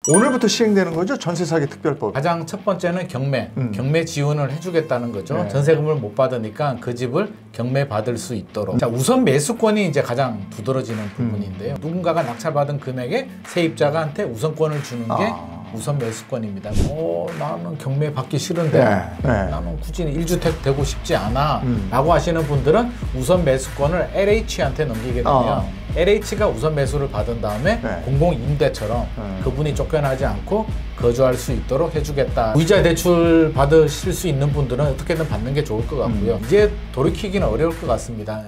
오늘부터 시행되는 거죠? 전세 사기 특별법. 가장 첫 번째는 경매 지원을 해주겠다는 거죠. 네. 전세금을 못 받으니까 그 집을 경매 받을 수 있도록. 자, 우선 매수권이 이제 가장 두드러지는 부분인데요. 누군가가 낙찰받은 금액에 세입자한테 우선권을 주는 게 우선 매수권입니다. 나는 경매 받기 싫은데 나는 굳이 1주택 되고 싶지 않아 라고 하시는 분들은 우선 매수권을 LH한테 넘기게 되면 LH가 우선 매수를 받은 다음에 공공임대처럼 그분이 쫓겨나지 않고 거주할 수 있도록 해주겠다. 무이자 대출 받으실 수 있는 분들은 어떻게든 받는 게 좋을 것 같고요. 이제 돌이키기는 어려울 것 같습니다.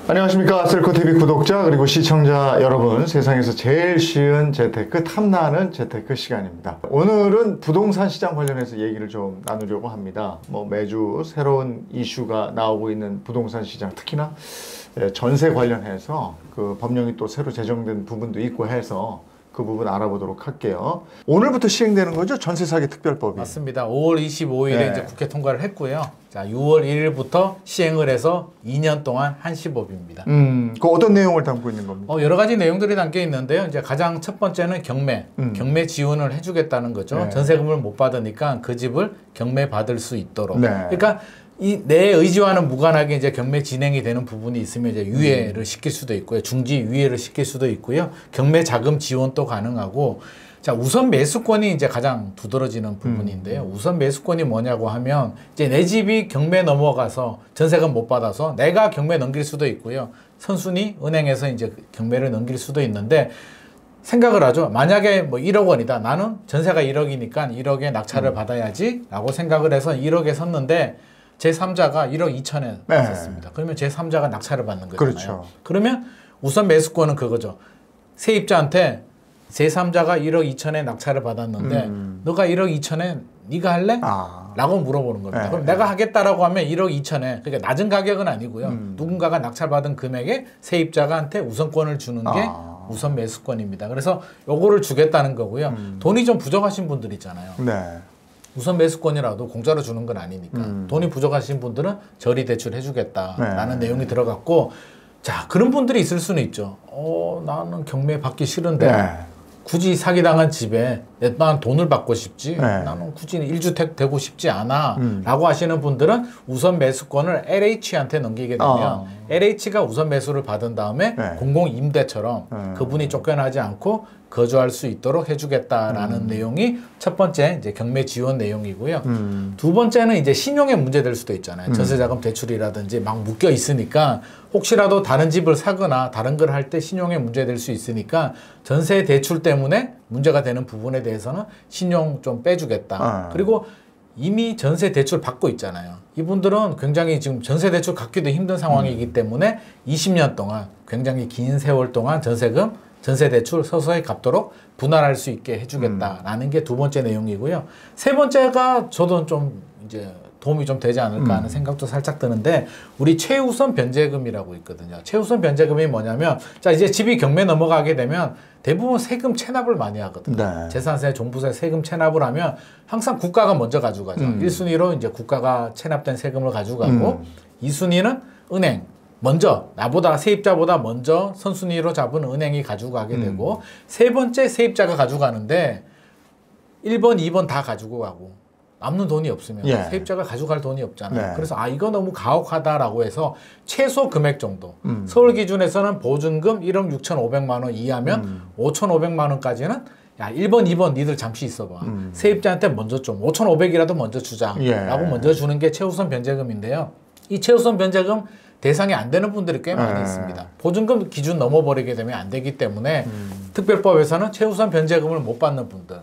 안녕하십니까, 셀코TV 구독자 그리고 시청자 여러분, 세상에서 제일 쉬운 재테크, 탐나는 재테크 시간입니다. 오늘은 부동산 시장 관련해서 얘기를 좀 나누려고 합니다. 매주 새로운 이슈가 나오고 있는 부동산 시장, 특히나 전세 관련해서 그 법령이 또 새로 제정된 부분도 있고 해서 그 부분 알아보도록 할게요. 오늘부터 시행되는 거죠? 전세 사기 특별법이. 맞습니다. 5월 25일에 이제 국회 통과를 했고요. 자, 6월 1일부터 시행을 해서 2년 동안 한시법입니다. 그 어떤 내용을 담고 있는 겁니까? 여러 가지 내용들이 담겨 있는데요. 이제 가장 첫 번째는 경매 지원을 해주겠다는 거죠. 전세금을 못 받으니까 그 집을 경매 받을 수 있도록. 그러니까 내 의지와는 무관하게 이제 경매 진행이 되는 부분이 있으면 이제 유예를 시킬 수도 있고요. 중지 유예를 시킬 수도 있고요. 경매 자금 지원도 가능하고. 자, 우선 매수권이 이제 가장 두드러지는 부분인데요. 우선 매수권이 뭐냐고 하면 이제 내 집이 경매 넘어가서 전세금 못 받아서 내가 경매 넘길 수도 있고요. 선순위 은행에서 이제 경매를 넘길 수도 있는데 생각을 하죠. 만약에 1억 원이다. 나는 전세가 1억이니까 1억에 낙찰을 받아야지 라고 생각을 해서 1억에 섰는데 제3자가 1억 2천에 샀습니다. 그러면 제3자가 낙찰을 받는 거잖아요. 그렇죠. 그러면 우선 매수권은 그거죠. 세입자한테 제3자가 1억 2천에 낙찰을 받았는데 너가 1억 2천에 네가 할래? 라고 물어보는 겁니다. 그럼 내가 하겠다라고 하면 1억 2천에, 그러니까 낮은 가격은 아니고요. 누군가가 낙찰받은 금액에 세입자한테 우선권을 주는 게 우선 매수권입니다. 그래서 요거를 주겠다는 거고요. 돈이 좀 부족하신 분들 있잖아요. 우선 매수권이라도 공짜로 주는 건 아니니까 돈이 부족하신 분들은 저리 대출해 주겠다라는 내용이 들어갔고, 자, 그런 분들이 있을 수는 있죠. 나는 경매 받기 싫은데 굳이 사기당한 집에 난 돈을 받고 싶지 나는 굳이 1주택 되고 싶지 않아 라고 하시는 분들은 우선 매수권을 LH한테 넘기게 되면 LH가 우선 매수를 받은 다음에 공공임대처럼 그분이 쫓겨나지 않고 거주할 수 있도록 해주겠다라는 내용이 첫 번째 이제 경매 지원 내용이고요. 두 번째는 이제 신용에 문제될 수도 있잖아요. 전세자금 대출이라든지 막 묶여 있으니까 혹시라도 다른 집을 사거나 다른 걸 할 때 신용에 문제될 수 있으니까 전세 대출 때문에 문제가 되는 부분에 대해서는 신용 좀 빼주겠다. 그리고 이미 전세 대출 받고 있잖아요. 이분들은 굉장히 지금 전세 대출 갚기도 힘든 상황이기 때문에 20년 동안 굉장히 긴 세월 동안 전세 대출 서서히 갚도록 분할할 수 있게 해주겠다라는 게 두 번째 내용이고요. 세 번째가 저도 좀 이제 도움이 좀 되지 않을까 하는 생각도 살짝 드는데, 우리 최우선 변제금이라고 있거든요. 최우선 변제금이 뭐냐면, 자, 이제 집이 경매 넘어가게 되면 대부분 세금 체납을 많이 하거든요. 재산세, 종부세 세금 체납을 하면 항상 국가가 먼저 가져가죠. 1순위로 이제 국가가 체납된 세금을 가져가고 2순위는 은행. 먼저 나보다 세입자보다 먼저 선순위로 잡은 은행이 가지고 가게 되고, 세 번째 세입자가 가져가는데 1번, 2번 다 가지고 가고 남는 돈이 없으면 세입자가 가져갈 돈이 없잖아요. 그래서 이거 너무 가혹하다라고 해서 최소 금액 정도, 서울 기준에서는 보증금 1억 6,500만 원 이하면 5,500만 원까지는 1번, 2번 니들 잠시 있어봐. 세입자한테 먼저 좀 5,500이라도 먼저 주자 라고 먼저 주는 게 최우선 변제금인데요. 이 최우선 변제금 대상이 안 되는 분들이 꽤 많이 있습니다. 보증금 기준 넘어버리게 되면 안 되기 때문에 특별법에서는 최우선 변제금을 못 받는 분들,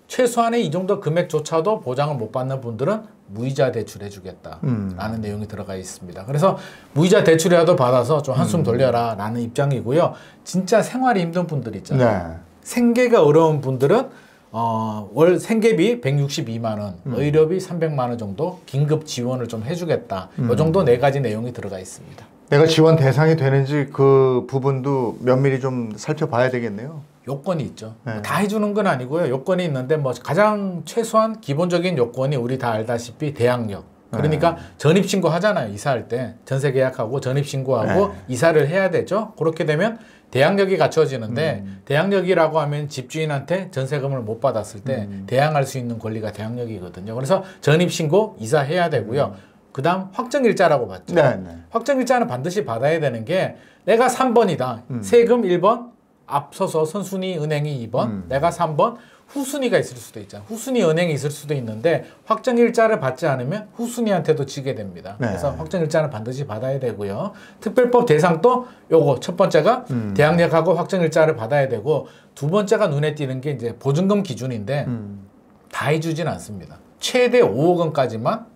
최소한의 이 정도 금액조차도 보장을 못 받는 분들은 무이자 대출해 주겠다라는 내용이 들어가 있습니다. 그래서 무이자 대출이라도 받아서 좀 한숨 돌려라 라는 입장이고요. 진짜 생활이 힘든 분들 있잖아요. 생계가 어려운 분들은 월 생계비 162만 원, 의료비 300만 원 정도 긴급 지원을 좀 해주겠다. 이 정도 네 가지 내용이 들어가 있습니다. 내가 지원 대상이 되는지 그 부분도 면밀히 좀 살펴봐야 되겠네요. 요건이 있죠. 다 해주는 건 아니고요. 요건이 있는데 가장 최소한 기본적인 요건이 우리 다 알다시피 대학력, 그러니까 전입신고 하잖아요. 이사할 때. 전세 계약하고 전입신고하고 이사를 해야 되죠. 그렇게 되면 대항력이 갖춰지는데 대항력이라고 하면 집주인한테 전세금을 못 받았을 때 대항할 수 있는 권리가 대항력이거든요. 그래서 전입신고 이사해야 되고요. 그 다음 확정일자라고 봤죠. 확정일자는 반드시 받아야 되는 게 내가 3번이다. 세금 1번, 앞서서 선순위 은행이 2번, 내가 3번, 후순위가 있을 수도 있잖아요. 후순위 은행이 있을 수도 있는데 확정일자를 받지 않으면 후순위한테도 지게 됩니다. 그래서 확정일자는 반드시 받아야 되고요. 특별법 대상도 요거 첫 번째가 대항력하고 확정일자를 받아야 되고 두 번째가 눈에 띄는 게 이제 보증금 기준인데 다 해주진 않습니다. 최대 5억 원까지만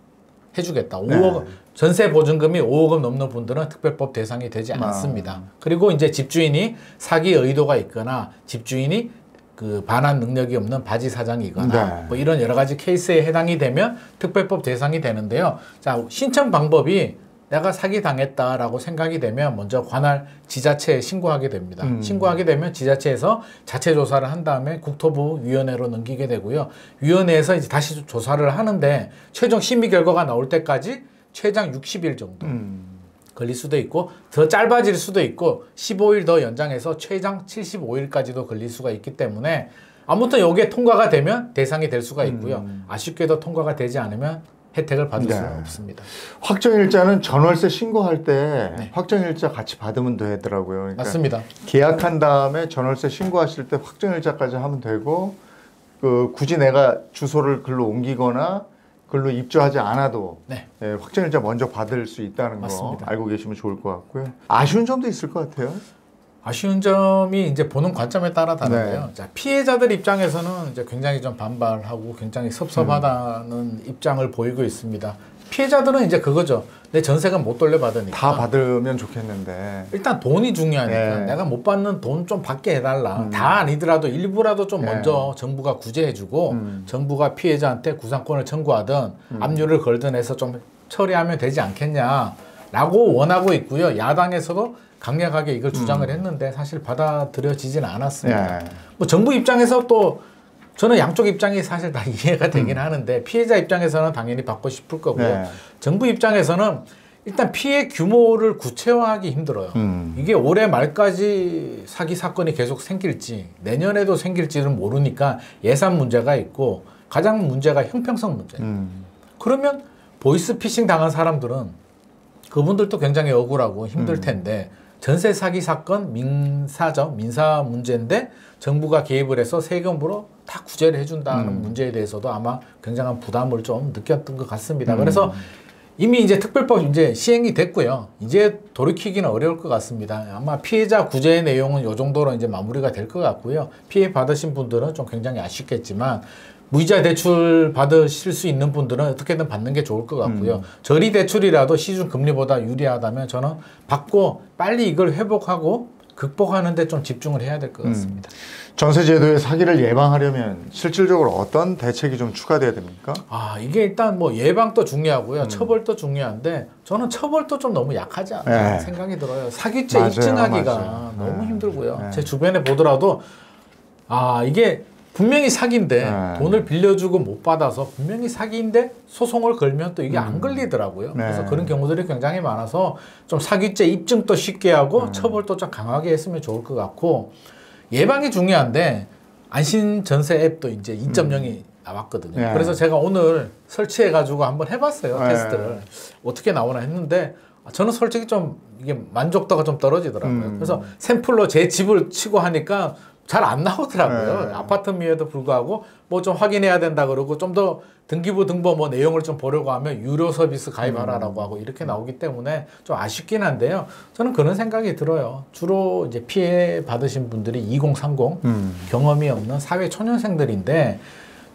해주겠다. 5억 전세 보증금이 5억 원 넘는 분들은 특별법 대상이 되지 않습니다. 그리고 이제 집주인이 사기 의도가 있거나 집주인이 그 반환 능력이 없는 바지 사장이거나 뭐 이런 여러 가지 케이스에 해당이 되면 특별법 대상이 되는데요. 자, 신청 방법이 내가 사기 당했다라고 생각이 되면 먼저 관할 지자체에 신고하게 됩니다. 신고하게 되면 지자체에서 자체 조사를 한 다음에 국토부위원회로 넘기게 되고요. 위원회에서 이제 다시 조사를 하는데 최종 심의 결과가 나올 때까지 최장 60일 정도 걸릴 수도 있고 더 짧아질 수도 있고 15일 더 연장해서 최장 75일까지도 걸릴 수가 있기 때문에 아무튼 이게 통과가 되면 대상이 될 수가 있고요. 아쉽게도 통과가 되지 않으면 혜택을 받을 수는 없습니다. 확정일자는 전월세 신고할 때 확정일자 같이 받으면 되더라고요. 그러니까 맞습니다. 계약한 다음에 전월세 신고하실 때 확정일자까지 하면 되고 굳이 내가 주소를 글로 옮기거나 글로 입주하지 않아도 확정일자 먼저 받을 수 있다는 거 알고 계시면 좋을 것 같고요. 아쉬운 점도 있을 것 같아요. 아쉬운 점이 이제 보는 관점에 따라 다른데요. 자, 피해자들 입장에서는 이제 굉장히 좀 반발하고 굉장히 섭섭하다는 입장을 보이고 있습니다. 피해자들은 이제 그거죠. 내 전세금 못 돌려받으니까. 다 받으면 좋겠는데. 일단 돈이 중요하니까 내가 못 받는 돈 좀 받게 해달라. 다 아니더라도 일부라도 좀 먼저 정부가 구제해주고 정부가 피해자한테 구상권을 청구하든 압류를 걸든 해서 좀 처리하면 되지 않겠냐라고 원하고 있고요. 야당에서도 강력하게 이걸 주장을 했는데 사실 받아들여지지는 않았습니다. 뭐 정부 입장에서 또 저는 양쪽 입장이 사실 다 이해가 되긴 하는데 피해자 입장에서는 당연히 받고 싶을 거고요. 정부 입장에서는 일단 피해 규모를 구체화하기 힘들어요. 이게 올해 말까지 사기 사건이 계속 생길지 내년에도 생길지는 모르니까 예산 문제가 있고 가장 문제가 형평성 문제예요. 그러면 보이스피싱 당한 사람들은 그분들도 굉장히 억울하고 힘들 텐데 전세 사기 사건 민사 문제인데 정부가 개입을 해서 세금으로 다 구제를 해준다는 문제에 대해서도 아마 굉장한 부담을 좀 느꼈던 것 같습니다. 그래서 이미 이제 특별법 이제 시행이 됐고요. 이제 돌이키기는 어려울 것 같습니다. 아마 피해자 구제의 내용은 이 정도로 이제 마무리가 될 것 같고요. 피해 받으신 분들은 좀 굉장히 아쉽겠지만 무이자 대출 받으실 수 있는 분들은 어떻게든 받는 게 좋을 것 같고요. 저리 대출이라도 시중 금리보다 유리하다면 저는 받고 빨리 이걸 회복하고 극복하는 데 좀 집중을 해야 될 것 같습니다. 전세제도의 사기를 예방하려면 실질적으로 어떤 대책이 좀 추가돼야 됩니까? 이게 일단 뭐 예방도 중요하고요. 처벌도 중요한데 저는 처벌도 좀 너무 약하지 않나 생각이 들어요. 사기죄 입증하기가 너무 힘들고요. 제 주변에 보더라도 이게 분명히 사기인데 돈을 빌려주고 못 받아서 분명히 사기인데 소송을 걸면 또 이게 안 걸리더라고요. 그래서 그런 경우들이 굉장히 많아서 좀 사기죄 입증도 쉽게 하고 처벌도 좀 강하게 했으면 좋을 것 같고 예방이 중요한데 안심 전세 앱도 이제 2.0이 나왔거든요. 그래서 제가 오늘 설치해가지고 한번 해봤어요. 테스트를. 어떻게 나오나 했는데 저는 솔직히 좀 이게 만족도가 좀 떨어지더라고요. 그래서 샘플로 제 집을 치고 하니까 잘 안 나오더라고요. 아파트임에도 불구하고 뭐 좀 확인해야 된다 그러고 좀 더 등기부 등본 뭐 내용을 좀 보려고 하면 유료 서비스 가입하라고 하고 이렇게 나오기 때문에 좀 아쉽긴 한데요. 저는 그런 생각이 들어요. 주로 이제 피해 받으신 분들이 2030 경험이 없는 사회 초년생들인데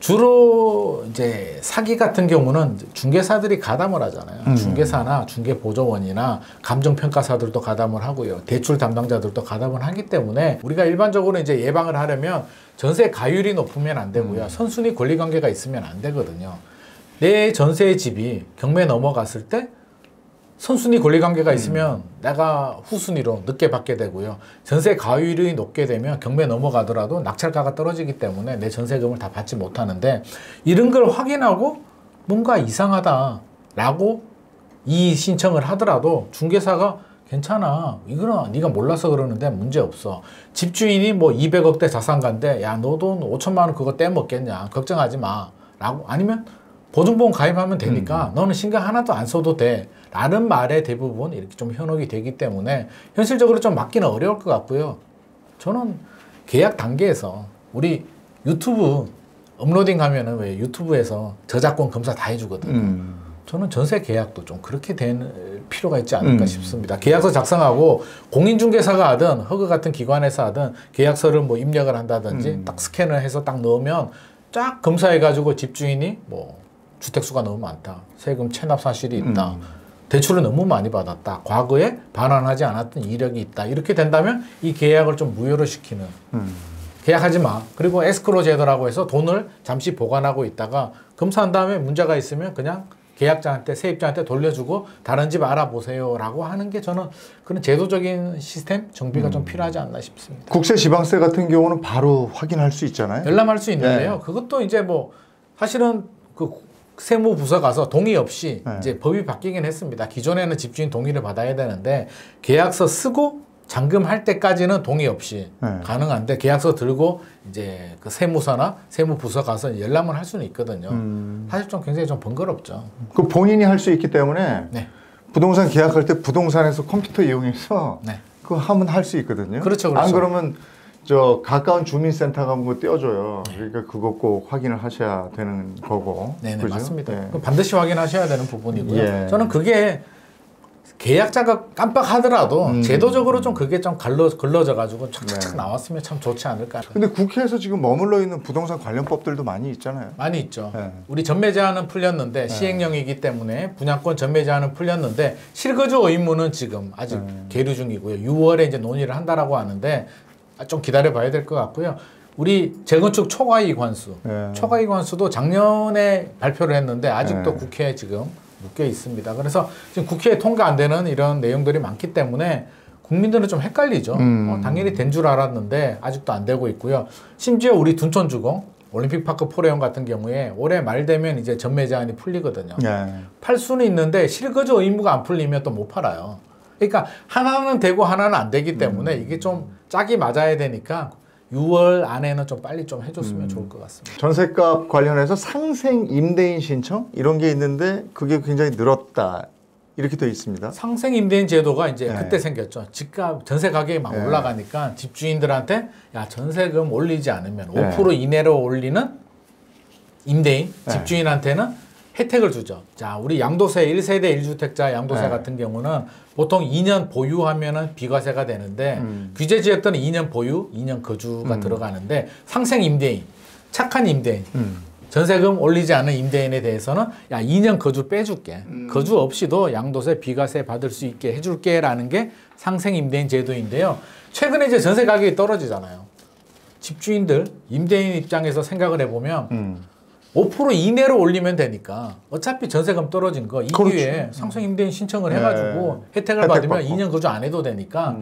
주로 이제 사기 같은 경우는 중개사들이 가담을 하잖아요. 중개사나 중개보조원이나 감정평가사들도 가담을 하고요. 대출 담당자들도 가담을 하기 때문에 우리가 일반적으로 이제 예방을 하려면 전세 가율이 높으면 안 되고요. 선순위 권리관계가 있으면 안 되거든요. 내 전세의 집이 경매 넘어갔을 때 선순위 권리관계가 있으면 내가 후순위로 늦게 받게 되고요. 전세 가율이 높게 되면 경매 넘어가더라도 낙찰가가 떨어지기 때문에 내 전세금을 다 받지 못하는데 이런 걸 확인하고 뭔가 이상하다. 라고 이 신청을 하더라도 중개사가 괜찮아. 이거는 네가 몰라서 그러는데 문제없어. 집주인이 뭐 200억대 자산가인데 야, 너 돈 5천만 원 그거 떼먹겠냐. 걱정하지 마. 라고 아니면 보증보험 가입하면 되니까 너는 신경 하나도 안 써도 돼. 라는 말에 대부분 이렇게 좀 현혹이 되기 때문에 현실적으로 좀 막기는 어려울 것 같고요. 저는 계약 단계에서 우리 유튜브 업로딩 하면은 왜 유튜브에서 저작권 검사 다 해주거든요. 저는 전세 계약도 좀 그렇게 될 필요가 있지 않을까 싶습니다. 계약서 작성하고 공인중개사가 하든 허그 같은 기관에서 하든 계약서를 뭐 입력을 한다든지 딱 스캔을 해서 딱 넣으면 쫙 검사해가지고 집주인이 뭐 주택수가 너무 많다. 세금 체납 사실이 있다. 대출을 너무 많이 받았다. 과거에 반환하지 않았던 이력이 있다. 이렇게 된다면 이 계약을 좀 무효로 시키는. 계약하지 마. 그리고 에스크로 제도라고 해서 돈을 잠시 보관하고 있다가 검사한 다음에 문제가 있으면 그냥 계약자한테 세입자한테 돌려주고 다른 집 알아보세요 라고 하는 게 저는 그런 제도적인 시스템 정비가 좀 필요하지 않나 싶습니다. 국세 지방세 같은 경우는 바로 확인할 수 있잖아요. 열람할 수 있는데요. 그것도 이제 뭐 사실은 그 세무부서 가서 동의 없이 이제 법이 바뀌긴 했습니다. 기존에는 집주인 동의를 받아야 되는데 계약서 쓰고 잔금할 때까지는 동의 없이 가능한데 계약서 들고 이제 그 세무서나 세무부서 가서 열람을 할 수는 있거든요. 사실 좀 굉장히 좀 번거롭죠. 그 본인이 할 수 있기 때문에 부동산 계약할 때 부동산에서 컴퓨터 이용해서 그거 하면 할 수 있거든요. 그렇죠. 안 그러면 저 가까운 주민센터 가면 그거 떼어줘요. 그러니까 그거 꼭 확인을 하셔야 되는 거고. 네네 그죠? 맞습니다. 반드시 확인하셔야 되는 부분이고요. 저는 그게 계약자가 깜빡하더라도 제도적으로 좀 그게 좀 걸러져 가지고 착착착 나왔으면 참 좋지 않을까. 근데 국회에서 지금 머물러 있는 부동산 관련 법들도 많이 있잖아요. 많이 있죠. 우리 전매 제한은 풀렸는데 시행령이기 때문에 분양권 전매 제한은 풀렸는데 실거주 의무는 지금 아직 계류 중이고요. 6월에 이제 논의를 한다라고 하는데 좀 기다려 봐야 될 것 같고요. 우리 재건축 초과이익 환수. 초과이익 환수도 작년에 발표를 했는데 아직도 국회에 지금 묶여 있습니다. 그래서 지금 국회에 통과 안 되는 이런 내용들이 많기 때문에 국민들은 좀 헷갈리죠. 당연히 된 줄 알았는데 아직도 안 되고 있고요. 심지어 우리 둔촌주공 올림픽파크 포레온 같은 경우에 올해 말 되면 이제 전매 제한이 풀리거든요. 팔 수는 있는데 실거주 의무가 안 풀리면 또 못 팔아요. 그러니까 하나는 되고 하나는 안 되기 때문에 이게 좀 짝이 맞아야 되니까 6월 안에는 좀 빨리 좀 해줬으면 좋을 것 같습니다. 전셋값 관련해서 상생 임대인 신청 이런 게 있는데 그게 굉장히 늘었다 이렇게 되어 있습니다. 상생 임대인 제도가 이제 그때 생겼죠. 집값 전세 가격이 막 올라가니까 집주인들한테 야 전세금 올리지 않으면 5% 이내로 올리는 임대인 집주인한테는 혜택을 주죠. 자, 우리 양도세 1세대 1주택자 양도세 같은 경우는 보통 2년 보유하면은 비과세가 되는데 규제 지역들은 2년 보유, 2년 거주가 들어가는데 상생 임대인, 착한 임대인, 전세금 올리지 않은 임대인에 대해서는 야 2년 거주 빼줄게. 거주 없이도 양도세 비과세 받을 수 있게 해줄게라는 게 상생 임대인 제도인데요. 최근에 이제 전세 가격이 떨어지잖아요. 집주인들, 임대인 입장에서 생각을 해보면 5% 이내로 올리면 되니까 어차피 전세금 떨어진 거 이 기회에 상생 임대인 신청을 해가지고 혜택을 받으면 2년 거주 안 해도 되니까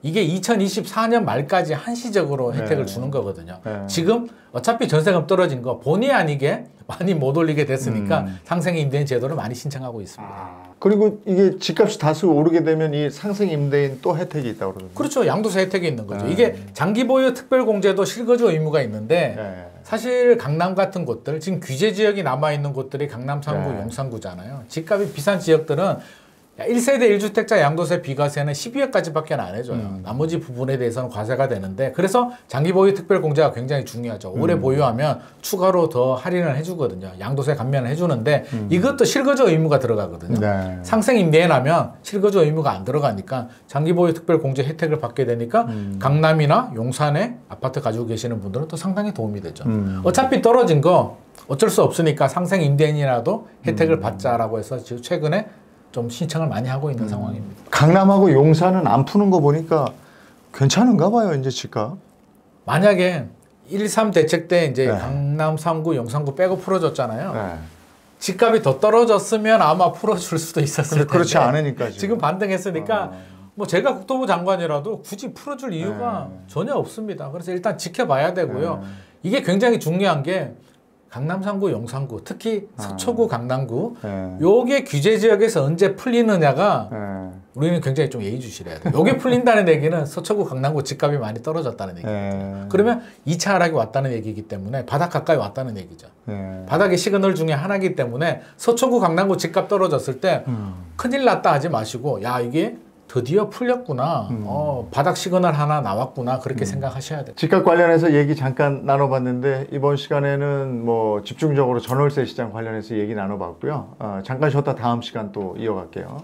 이게 2024년 말까지 한시적으로 혜택을 주는 거거든요. 지금 어차피 전세금 떨어진 거 본의 아니게 많이 못 올리게 됐으니까 상생 임대인 제도를 많이 신청하고 있습니다. 그리고 이게 집값이 다소 오르게 되면 이 상생 임대인 또 혜택이 있다고 그러거든요. 그렇죠. 양도세 혜택이 있는 거죠. 이게 장기 보유 특별 공제도 실거주 의무가 있는데 사실 강남 같은 곳들 지금 규제 지역이 남아 있는 곳들이 강남 3구, 용산구잖아요. 집값이 비싼 지역들은 1세대 1주택자 양도세 비과세는 12회까지밖에 안 해줘요. 나머지 부분에 대해서는 과세가 되는데 그래서 장기 보유 특별 공제가 굉장히 중요하죠. 오래 보유하면 추가로 더 할인을 해주거든요. 양도세 감면을 해주는데 이것도 실거주 의무가 들어가거든요. 상생 임대인 하면 실거주 의무가 안 들어가니까 장기 보유 특별 공제 혜택을 받게 되니까 강남이나 용산에 아파트 가지고 계시는 분들은 또 상당히 도움이 되죠. 어차피 떨어진 거 어쩔 수 없으니까 상생 임대인이라도 혜택을 받자라고 해서 지금 최근에 좀 신청을 많이 하고 있는 상황입니다. 강남하고 용산은 안 푸는 거 보니까 괜찮은가 봐요, 이제 집값. 만약에 1.3 대책 때 이제 강남 3구, 용산구 빼고 풀어줬잖아요. 집값이 더 떨어졌으면 아마 풀어줄 수도 있었을 텐데. 그렇지 않으니까 지금 반등했으니까 뭐 제가 국토부 장관이라도 굳이 풀어줄 이유가 전혀 없습니다. 그래서 일단 지켜봐야 되고요. 이게 굉장히 중요한 게 강남 3구, 용산구, 특히 서초구, 강남구 요게 규제 지역에서 언제 풀리느냐가 우리는 굉장히 좀 예의주시해야 돼요. 요게 풀린다는 얘기는 서초구, 강남구 집값이 많이 떨어졌다는 얘기예요. 그러면 2차 하락이 왔다는 얘기이기 때문에 바닥 가까이 왔다는 얘기죠. 바닥의 시그널 중에 하나이기 때문에 서초구, 강남구 집값 떨어졌을 때 큰일 났다 하지 마시고 야 이게 드디어 풀렸구나. 바닥 시그널 하나 나왔구나. 그렇게 생각하셔야 돼요. 집값 관련해서 얘기 잠깐 나눠봤는데 이번 시간에는 뭐 집중적으로 전월세 시장 관련해서 얘기 나눠봤고요. 잠깐 쉬었다 다음 시간 또 이어갈게요.